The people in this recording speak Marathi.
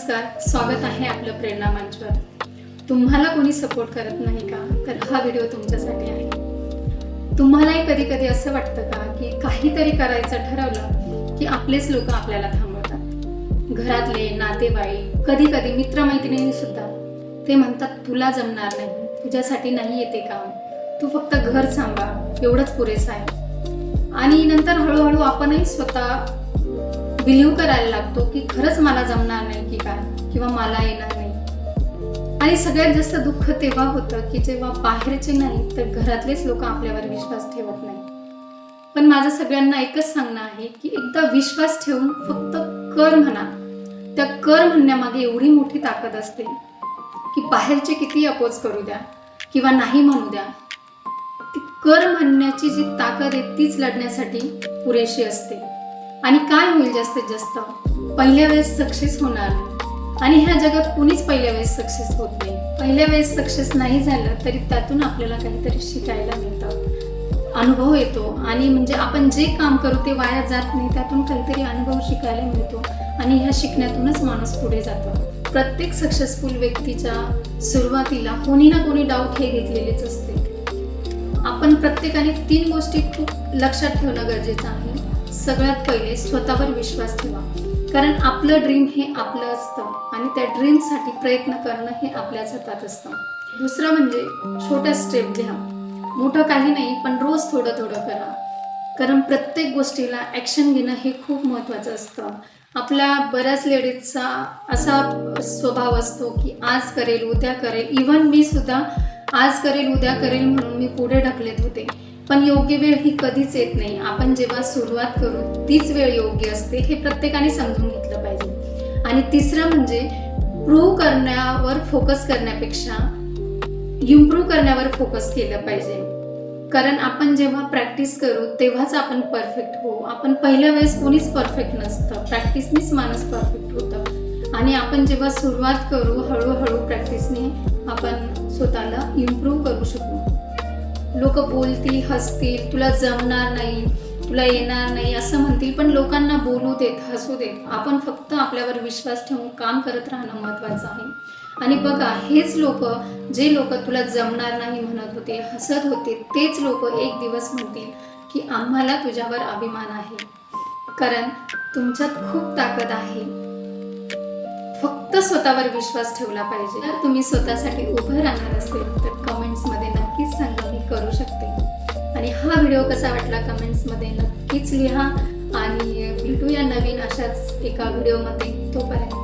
नमस्कार, स्वागत आहे आपलं प्रेरणा मंचवर. तुम्हाला कोणी सपोर्ट करत नाही का, तर हा व्हिडिओ तुमच्यासाठी आहे. तुम्हालाही कधी कधी असं वाटतं का की काहीतरी करायचं ठरवलं की आपलेच लोक आपल्याला थांबवतात. घरातले, नातेवाईक, कधी कधी मित्रमैत्रिणी सुद्धा ते म्हणतात तुला जमणार नाही, तुझ्यासाठी नाही येते काम, तू फक्त घर सांभाळ, एवढंच पुरेसं आहे. आणि नंतर हळूहळू आपणही स्वतः बिलीव्ह करायला लागतो की खरंच मला जमणार नाही की काय, किंवा मला येणार नाही. आणि सगळ्यात जास्त दुःख तेव्हा होतं की जेव्हा बाहेरचे नाही तर घरातलेच लोक आपल्यावर विश्वास ठेवत नाही. पण माझं सगळ्यांना एकच सांगणं आहे की एकदा विश्वास ठेवून फक्त कर म्हणा. त्या कर म्हणण्यामागे एवढी मोठी ताकद असते की बाहेरचे किती अपोज करू द्या किंवा नाही म्हणू द्या, ती कर म्हणण्याची जी ताकद आहे तीच लढण्यासाठी पुरेशी असते. आणि काय होईल जास्तीत जास्त, पहिल्या वेळेस सक्सेस होणार नाही. आणि ह्या जगात कुणीच पहिल्या वेळेस सक्सेस होत नाही. पहिल्या वेळेस सक्सेस नाही झालं तरी त्यातून आपल्याला काहीतरी शिकायला मिळतं, अनुभव येतो. आणि म्हणजे आपण जे काम करू ते वाया जात नाही, त्यातून काहीतरी अनुभव शिकायला मिळतो. आणि ह्या शिकण्यातूनच माणूस पुढे जातो. प्रत्येक सक्सेसफुल व्यक्तीच्या सुरुवातीला कोणी ना कोणी डाऊट हे घेतलेलेच असते. आपण प्रत्येकाने 3 गोष्टी खूप लक्षात ठेवणं गरजेचं आहे. सगळ्यात पहिले स्वतःवर विश्वास ठेवा, कारण आपलं ड्रीम हे आपलं असतं आणि त्या ड्रीमसाठी प्रयत्न करणं हे आपल्याच हातात असतं. दुसरं म्हणजे छोट्या स्टेप घ्या. मोठं काही नाही, पण रोज थोडं थोडं करा. कारण प्रत्येक गोष्टीला ॲक्शन घेणं हे खूप महत्त्वाचं असतं. आपल्या बऱ्याच लेडीजचा असा स्वभाव असतो की आज करेल, उद्या करेल. इव्हन मी सुद्धा आज करेल, उद्या करेल म्हणून मी पुढे ढकलत होते. पण योग्य वेळ ही कधीच येत नाही. आपण जेव्हा सुरुवात करू तीच वेळ योग्य असते, हे प्रत्येकाने समजून घेतलं पाहिजे. आणि तिसरं म्हणजे प्रूव्ह करण्यावर फोकस करण्यापेक्षा इम्प्रूव्ह करण्यावर फोकस केलं पाहिजे. कारण आपण जेव्हा प्रॅक्टिस करू तेव्हाच आपण परफेक्ट होऊ. आपण पहिल्या वेळेस कोणीच परफेक्ट नसतं, प्रॅक्टिसनीच माणूस परफेक्ट होतं. आणि आपण जेव्हा सुरुवात करू हळूहळू प्रॅक्टिसने आपण स्वतःला इम्प्रूव्ह करू शकू. लोक बोलतील, हसतील, तुला जमणार नाही, तुला येणार नाही असं म्हणतील, पण लोकांना बोलू देत, हसू देत. आपण फक्त आपल्यावर विश्वास ठेवून काम करत राहणं महत्त्वाचं आहे. आणि बघा, हेच लोक, जे लोक तुला जमणार नाही म्हणत होते, हसत होते, तेच लोक एक दिवस म्हणतील की आम्हाला तुझ्यावर अभिमान आहे. कारण तुमच्यात खूप ताकद आहे. फक्त स्वतःवर विश्वास ठेवला पाहिजे. जर तुम्ही स्वतःसाठी उभं राहणार असेल तर कमेंट्समध्ये नक्कीच सांगा, मी करू शकते. आणि हा व्हिडिओ कसा वाटला कमेंट्समध्ये नक्कीच लिहा. आणि भेटूया नवीन अशाच एका व्हिडिओमध्ये. तोपर्यंत